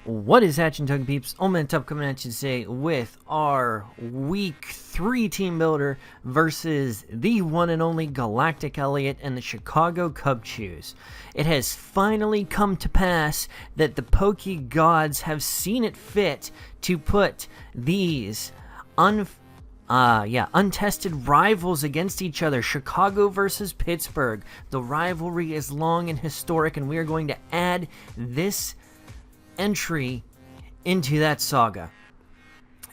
What is hatching, Tug Peeps? OldManTup coming at you today with our Week 3 team builder versus the one and only Galactic Elliot and the Chicago Cubchoss. It has finally come to pass that the Poke Gods have seen it fit to put these untested rivals against each other. Chicago versus Pittsburgh. The rivalry is long and historic, and we are going to add this entry into that saga.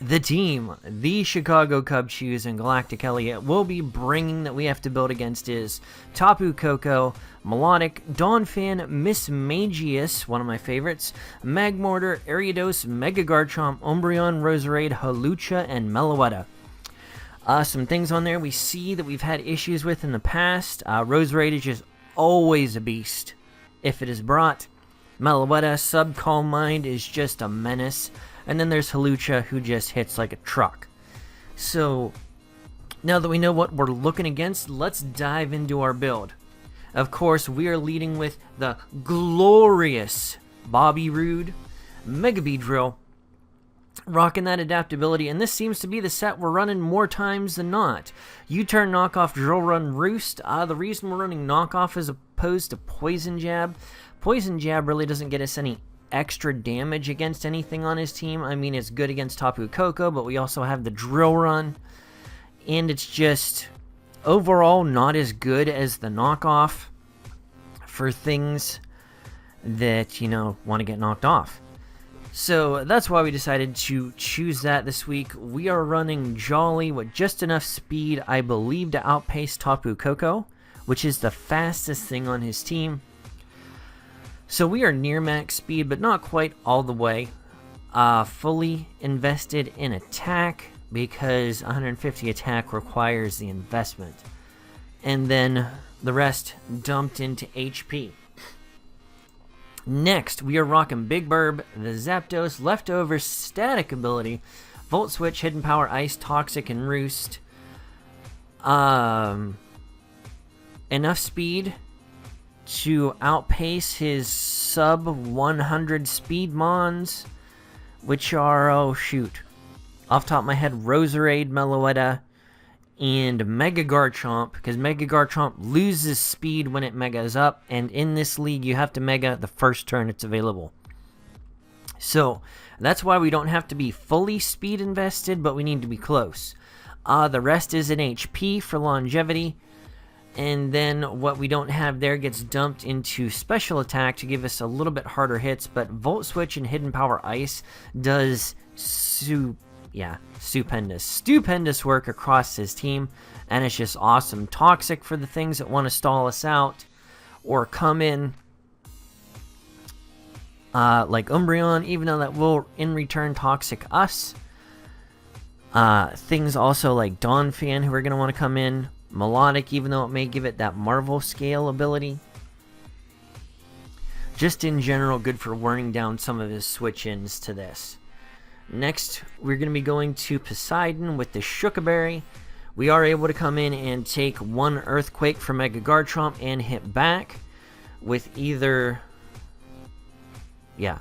The team, the Chicago Cubchoss and Galactic Elliot, will be bringing that we have to build against is Tapu Koko, Melodic, Donphan, Miss Magius, one of my favorites, Magmortar, Ariados, Mega Garchomp, Umbreon, Roserade, Hawlucha, and Meloetta. Some things on there we see that we've had issues with in the past. Roserade is just always a beast if it is brought. Meloetta, Sub-Calm Mind is just a menace. And then there's Hawlucha, who just hits like a truck. So, now that we know what we're looking against, let's dive into our build. Of course, we are leading with the glorious Bobby Roode, Mega Beedrill, rocking that adaptability, and this seems to be the set we're running more times than not. U-turn, knockoff, drill run, roost. The reason we're running knockoff as opposed to poison jab really doesn't get us any extra damage against anything on his team. I mean, it's good against Tapu Koko, but we also have the drill run, and it's just overall not as good as the knockoff for things that, you know, want to get knocked off. So that's why we decided to choose that this week. We are running Jolly with just enough speed, I believe, to outpace Tapu Koko, which is the fastest thing on his team. So we are near max speed, but not quite all the way. Fully invested in attack, because 150 attack requires the investment. And then the rest dumped into HP. Next, we are rocking Big Burb, the Zapdos, Leftover, Static Ability, Volt Switch, Hidden Power, Ice, Toxic, and Roost. Enough speed to outpace his sub 100 speed mons, which are, oh shoot, off the top of my head, Roserade, Meloetta, and Mega Garchomp, because Mega Garchomp loses speed when it megas up, and in this league you have to mega the first turn it's available. So that's why we don't have to be fully speed invested, but we need to be close. The rest is in HP for longevity, and then what we don't have there gets dumped into special attack to give us a little bit harder hits, but Volt Switch and Hidden Power Ice does stupendous work across his team, and it's just awesome. Toxic for the things that want to stall us out or come in, like Umbreon, even though that will in return toxic us. Things also like Donphan, who are going to want to come in. Melodic, even though it may give it that Marvel scale ability. Just in general, good for wearing down some of his switch-ins to this. Next, we're going to be going to Poseidon with the Shookaberry. We are able to come in and take one Earthquake from Mega Garchomp and hit back with either... yeah.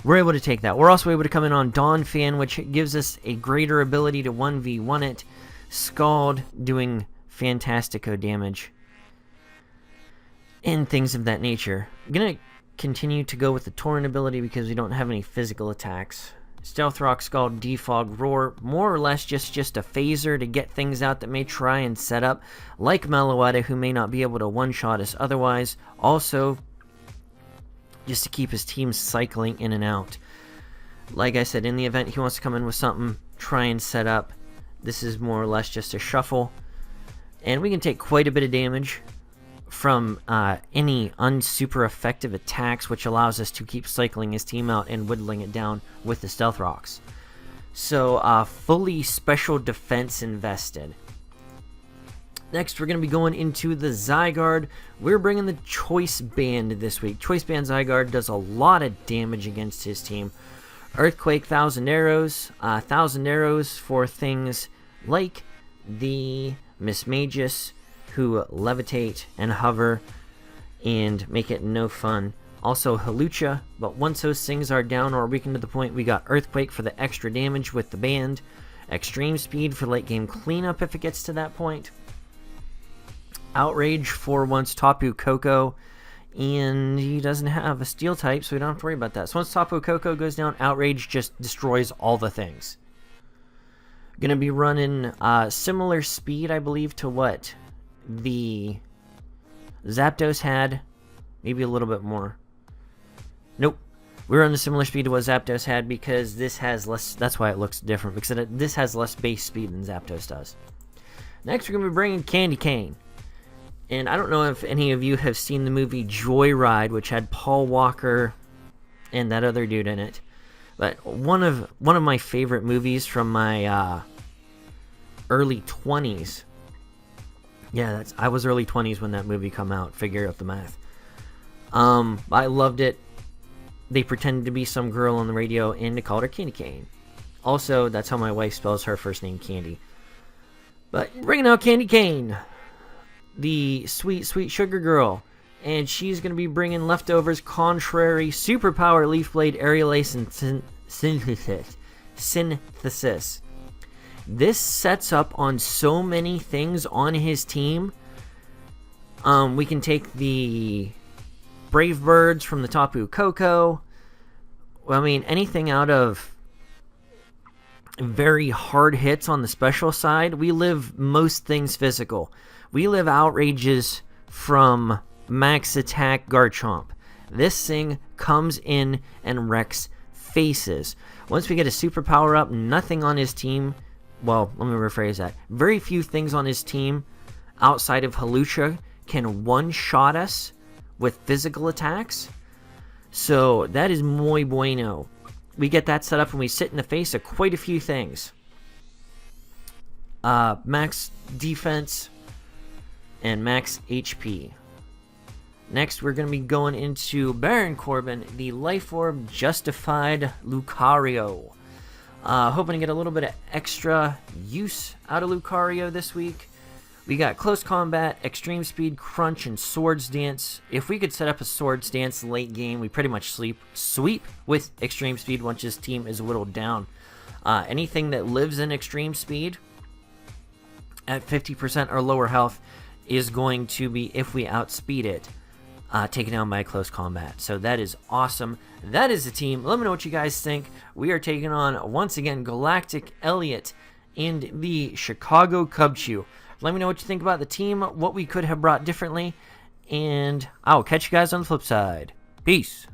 We're able to take that. We're also able to come in on Donphan, which gives us a greater ability to 1v1 it. Scald doing fantastico damage. And things of that nature. I'm going to continue to go with the Torrent ability because we don't have any physical attacks. Stealth Rock, Scald, Defog, Roar, more or less just a phaser to get things out that may try and set up, like Meloetta, who may not be able to one-shot us otherwise. Also, just to keep his team cycling in and out. Like I said, in the event he wants to come in with something, try and set up, this is more or less just a shuffle. And we can take quite a bit of damage from any unsuper effective attacks, which allows us to keep cycling his team out and whittling it down with the Stealth Rocks. So, fully special defense invested. Next, we're going to be going into the Zygarde. We're bringing the Choice Band this week. Choice Band Zygarde does a lot of damage against his team. Earthquake, 1,000 arrows. 1,000 arrows for things like the Miss Magius, who levitate and hover and make it no fun Also Hawlucha, but once those things are down or weakened to the point, we got Earthquake for the extra damage with the band, Extreme Speed for late game cleanup if it gets to that point, Outrage for once Tapu Koko, and he doesn't have a steel type, so we don't have to worry about that. So once Tapu Koko goes down, Outrage just destroys all the things. Gonna be running similar speed, I believe, to what the Zapdos had, maybe a little bit more. Nope, we're on a similar speed to what Zapdos had because this has less. That's why it looks different, because this has less base speed than Zapdos does. Next, we're gonna be bringing Candy Cane, and I don't know if any of you have seen the movie Joyride, which had Paul Walker and that other dude in it. But one of my favorite movies from my early 20s. Yeah, I was early 20s when that movie come out. Figure out the math. I loved it. They pretended to be some girl on the radio and they called her Candy Cane. Also, that's how my wife spells her first name, Candy. But bringing out Candy Cane, the sweet, sweet sugar girl. And she's going to be bringing Leftovers, Contrary, Superpower, Leaf Blade, Aerial Ace, and Synthesis. This sets up on so many things on his team. We can take the Brave Birds from the Tapu Koko. Well, I mean, anything out of very hard hits on the special side. We live most things physical. We live Outrages from Max Attack Garchomp. This thing comes in and wrecks faces. Once we get a superpower up, nothing on his team, well, let me rephrase that. Very few things on his team outside of Hawlucha can one-shot us with physical attacks. So that is muy bueno. We get that set up and we sit in the face of quite a few things. Max defense and max HP. Next, we're going to be going into Baron Corbin, the Life Orb Justified Lucario. Hoping to get a little bit of extra use out of Lucario this week. We got Close Combat, Extreme Speed, Crunch, and Swords Dance. If we could set up a Swords Dance late game, we pretty much sweep with Extreme Speed once his team is whittled down. Anything that lives in Extreme Speed at 50% or lower health is going to be, if we outspeed it, taken down by Close Combat. So that is awesome. That is the team. Let me know what you guys think. We are taking on, once again, Galactic Elliot and the Chicago Cubchoss. Let me know what you think about the team, what we could have brought differently, and I'll catch you guys on the flip side. Peace.